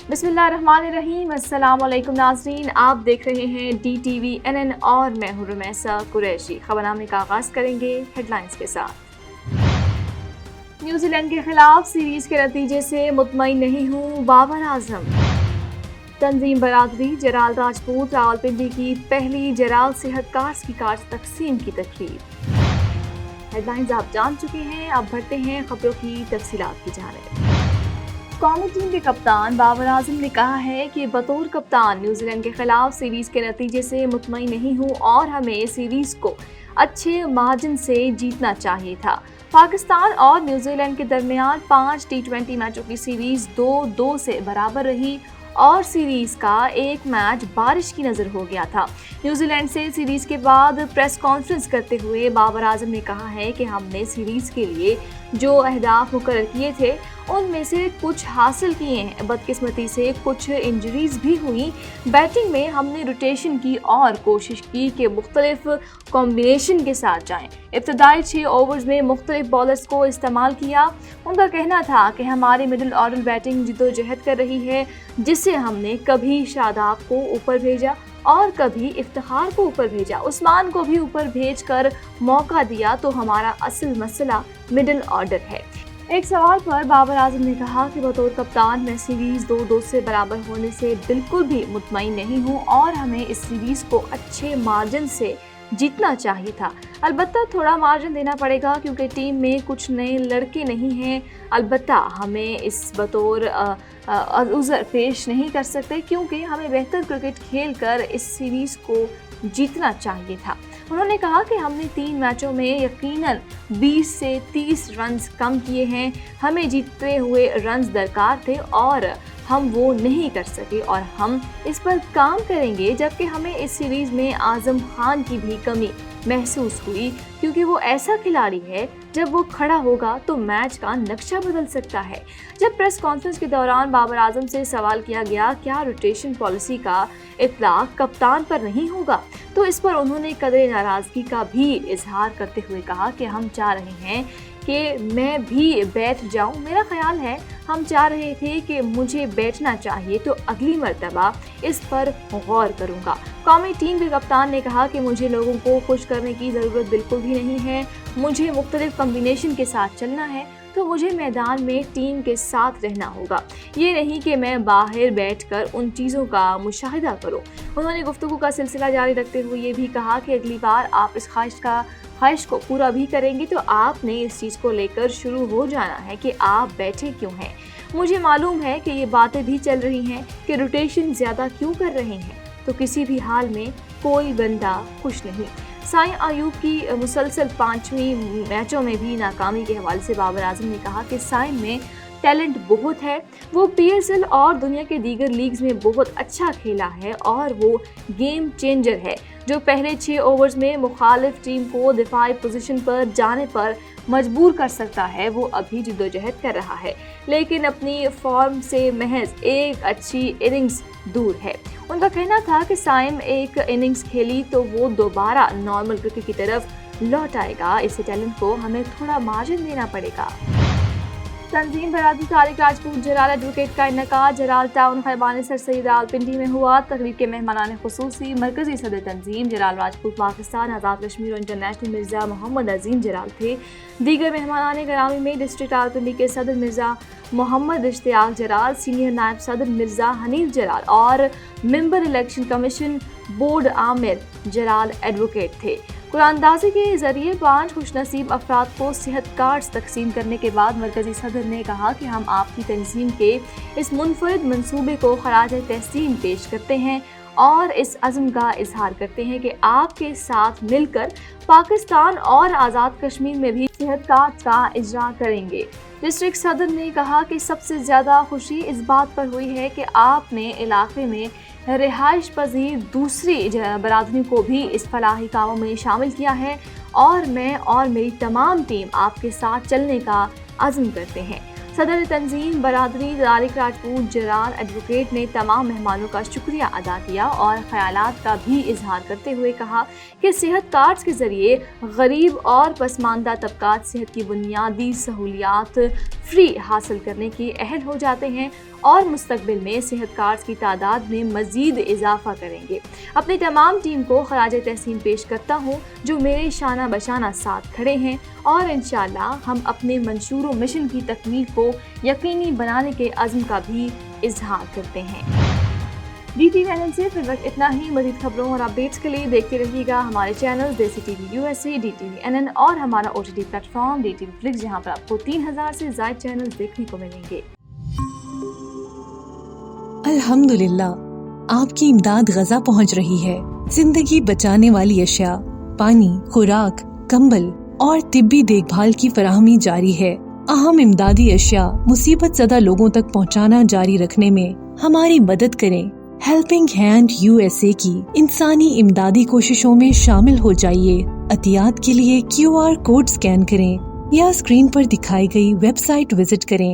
बिस्मिल्लाहिर्रहमानिर्रहीम। अस्सलाम वालेकुम नाज़रीन, आप देख रहे हैं DTV NN और मैं हूं रुमैसा कुरैशी। खबरनामे का आगाज़ करेंगे हेडलाइंस के साथ। न्यूजीलैंड के खिलाफ सीरीज के नतीजे से मुतमईन नहीं हूं, बाबर आजम। तंजीम बरादरी जराल राजपूत रावलपिंडी की पहली जराल सेहत कार्ड्स की कार्ड तकसीम की तकरीर। हेडलाइंस आप जान चुके हैं, अब बढ़ते हैं खबरों की तफसीलात की जानिब। कौमी टीम के कप्तान बाबर आजम ने कहा है कि बतौर कप्तान न्यूजीलैंड के खिलाफ सीरीज के नतीजे से मुतमईन नहीं हूं और हमें सीरीज को अच्छे मार्जिन से जीतना चाहिए था। पाकिस्तान और न्यूजीलैंड के दरमियान 5 T20 मैचों की सीरीज 2-2 से बराबर रही और सीरीज का एक मैच बारिश की नज़र हो गया था। न्यूजीलैंड से सीरीज के बाद प्रेस कॉन्फ्रेंस करते हुए बाबर आजम ने कहा है कि हमने सीरीज के लिए जो अहदाफ मुकर्रर किए थे उनमें से कुछ हासिल किए हैं। बदकिस्मती से कुछ इंजरीज भी हुई। बैटिंग में हमने रोटेशन की और कोशिश की कि मुख्तलिफ कॉम्बिनेशन के साथ जाएं। इब्तदाई 6 ओवर्स में मुख्तलिफ बॉलर्स को इस्तेमाल किया। उनका कहना था कि हमारी मिडिल ऑर्डर बैटिंग जिद्दोजहद कर रही है, जिससे हमने कभी शादाब को ऊपर भेजा और कभी इफ्तिखार को ऊपर भेजा, उस्मान को भी ऊपर भेजकर मौका दिया, तो हमारा असल मसला मिडिल ऑर्डर है। एक सवाल पर बाबर आजम ने कहा कि बतौर कप्तान मैं सीरीज 2-2 से बराबर होने से बिल्कुल भी मुतमईन नहीं हूं और हमें इस सीरीज को अच्छे मार्जिन से जीतना चाहिए था। अलबत्ता थोड़ा मार्जिन देना पड़ेगा क्योंकि टीम में कुछ नए लड़के नहीं हैं। अलबत्ता हमें इस बतौर उज़र पेश नहीं कर सकते क्योंकि हमें बेहतर क्रिकेट खेलकर इस सीरीज़ को जीतना चाहिए था। उन्होंने कहा कि हमने 3 मैचों में यकीनन 20 से 30 रन्स कम किए हैं। हमें जीतते हुए रन्स दरकार थे और हम वो नहीं कर सके और हम इस पर काम करेंगे। जबकि हमें इस सीरीज़ में आज़म खान की भी कमी महसूस हुई क्योंकि वो ऐसा खिलाड़ी है जब वो खड़ा होगा तो मैच का नक्शा बदल सकता है। जब प्रेस कॉन्फ्रेंस के दौरान बाबर आजम से सवाल किया गया क्या रोटेशन पॉलिसी का इत्लाक कप्तान पर नहीं होगा, तो इस पर उन्होंने कदर नाराज़गी का भी इजहार करते हुए कहा कि हम चाह रहे हैं कि मैं भी बैठ जाऊं। मेरा ख्याल है हम चाह रहे थे कि मुझे बैठना चाहिए, तो अगली मर्तबा इस पर गौर करूंगा। कौमी टीम के कप्तान ने कहा कि मुझे लोगों को खुश करने की ज़रूरत बिल्कुल भी नहीं है। मुझे मुख्तलिफ कॉम्बिनेशन के साथ चलना है, तो मुझे मैदान में टीम के साथ रहना होगा, ये नहीं कि मैं बाहर बैठकर उन चीज़ों का मुशाहिदा करूं। उन्होंने गुफ्तगू का सिलसिला जारी रखते हुए ये भी कहा कि अगली बार आप इस ख्वाहिश को पूरा भी करेंगे तो आपने इस चीज़ को लेकर शुरू हो जाना है कि आप बैठे क्यों हैं। मुझे मालूम है कि ये बातें भी चल रही हैं कि रोटेशन ज़्यादा क्यों कर रहे हैं, तो किसी भी हाल में कोई बंदा खुश नहीं। साईं अयूब की मुसलसल 5वीं मैचों में भी नाकामी के हवाले से बाबर आजम ने कहा कि साईं में टैलेंट बहुत है। वो PSL और दुनिया के दीगर लीग्स में बहुत अच्छा खेला है और वो गेम चेंजर है जो पहले 6 ओवर्स में मुखालिफ टीम को दिफाई पोजीशन पर जाने पर मजबूर कर सकता है। वो अभी जिद्दोजहद कर रहा है लेकिन अपनी फॉर्म से महज एक अच्छी इनिंग्स दूर है। उनका कहना था कि साइम एक इनिंग्स खेली तो वो दोबारा नॉर्मल क्रिकेट की तरफ लौट आएगा। इस टैलेंट को हमें थोड़ा मार्जिन देना पड़ेगा। तंजीम बरादरी तारिक राजपूत जराल एडवोकेट का इनका जराल टाउन खैबान सर सईद रावलपिंडी में हुआ। तकरीब के मेहमानान खुसूसी मरकजी सदर तंजीम जराल राजपूत पाकिस्तान आज़ाद कश्मीर और इंटरनेशनल मिर्ज़ा मोहम्मद अजीम जराल थे। दीगर मेहमानान ग्रामी में डिस्ट्रिक्ट रावलपिंडी के सदर मिर्ज़ा मोहम्मद इश्तियाक जराल, सीनियर नायब सदर मिर्ज़ा हनीफ जराल और member election commission board Aamir Jaral advocate थे। कुरानदाजी के जरिए 5 खुशनसीब अफराद को सेहत कार्ड्स तकसीम करने के बाद मरकजी सदर ने कहा कि हम आपकी तंजीम के इस मुनफरिद मंसूबे को खराज तहसीन पेश करते हैं और इस अज़्म का इजहार करते हैं कि आपके साथ मिलकर पाकिस्तान और आज़ाद कश्मीर में भी सेहत कार्ड का इजरा करेंगे। डिस्ट्रिक्ट सदर ने कहा कि सबसे ज़्यादा खुशी इस बात पर हुई है कि आपने इलाके में रिहाइश पजीर दूसरी बरादरी को भी इस फलाही कामों में शामिल किया है और मैं और मेरी तमाम टीम आपके साथ चलने का अज़्म करते हैं। صدر تنظیم برادری طارق راجپوت جرار ایڈوکیٹ نے تمام مہمانوں کا شکریہ ادا کیا اور خیالات کا بھی اظہار کرتے ہوئے کہا کہ صحت کارڈز کے ذریعے غریب اور پسماندہ طبقات صحت کی بنیادی سہولیات فری حاصل کرنے کے اہل ہو جاتے ہیں اور مستقبل میں صحت کارڈز کی تعداد میں مزید اضافہ کریں گے۔ اپنی تمام ٹیم کو خراج تحسین پیش کرتا ہوں جو میرے شانہ بشانہ ساتھ کھڑے ہیں اور انشاءاللہ ہم اپنے منشور و مشن کی تکمیل کو یقینی بنانے کے عزم کا بھی اظہار کرتے ہیں۔ DTV سے فی الوقت اتنا ہی۔ مزید خبروں اور اپڈیٹس کے لیے دیکھتے رہیے گا ہمارے چینل دیسی ٹی وی USA، DTV اور ہمارا OTT plate form DTV Flix، جہاں پر آپ کو 3000 سے زائد چینل دیکھنے کو ملیں گے۔ الحمدللہ آپ کی امداد غزہ پہنچ رہی ہے۔ زندگی بچانے والی اشیاء، پانی، خوراک، کمبل اور طبی دیکھ بھال کی فراہمی جاری ہے۔ اہم امدادی اشیاء مصیبت زدہ لوگوں تک پہنچانا جاری رکھنے میں ہماری مدد کریں۔ ہیلپنگ ہینڈ USA کی انسانی امدادی کوششوں میں شامل ہو جائیے۔ عطیات کے لیے QR کوڈ سکین کریں یا اسکرین پر دکھائی گئی ویب سائٹ وزٹ کریں۔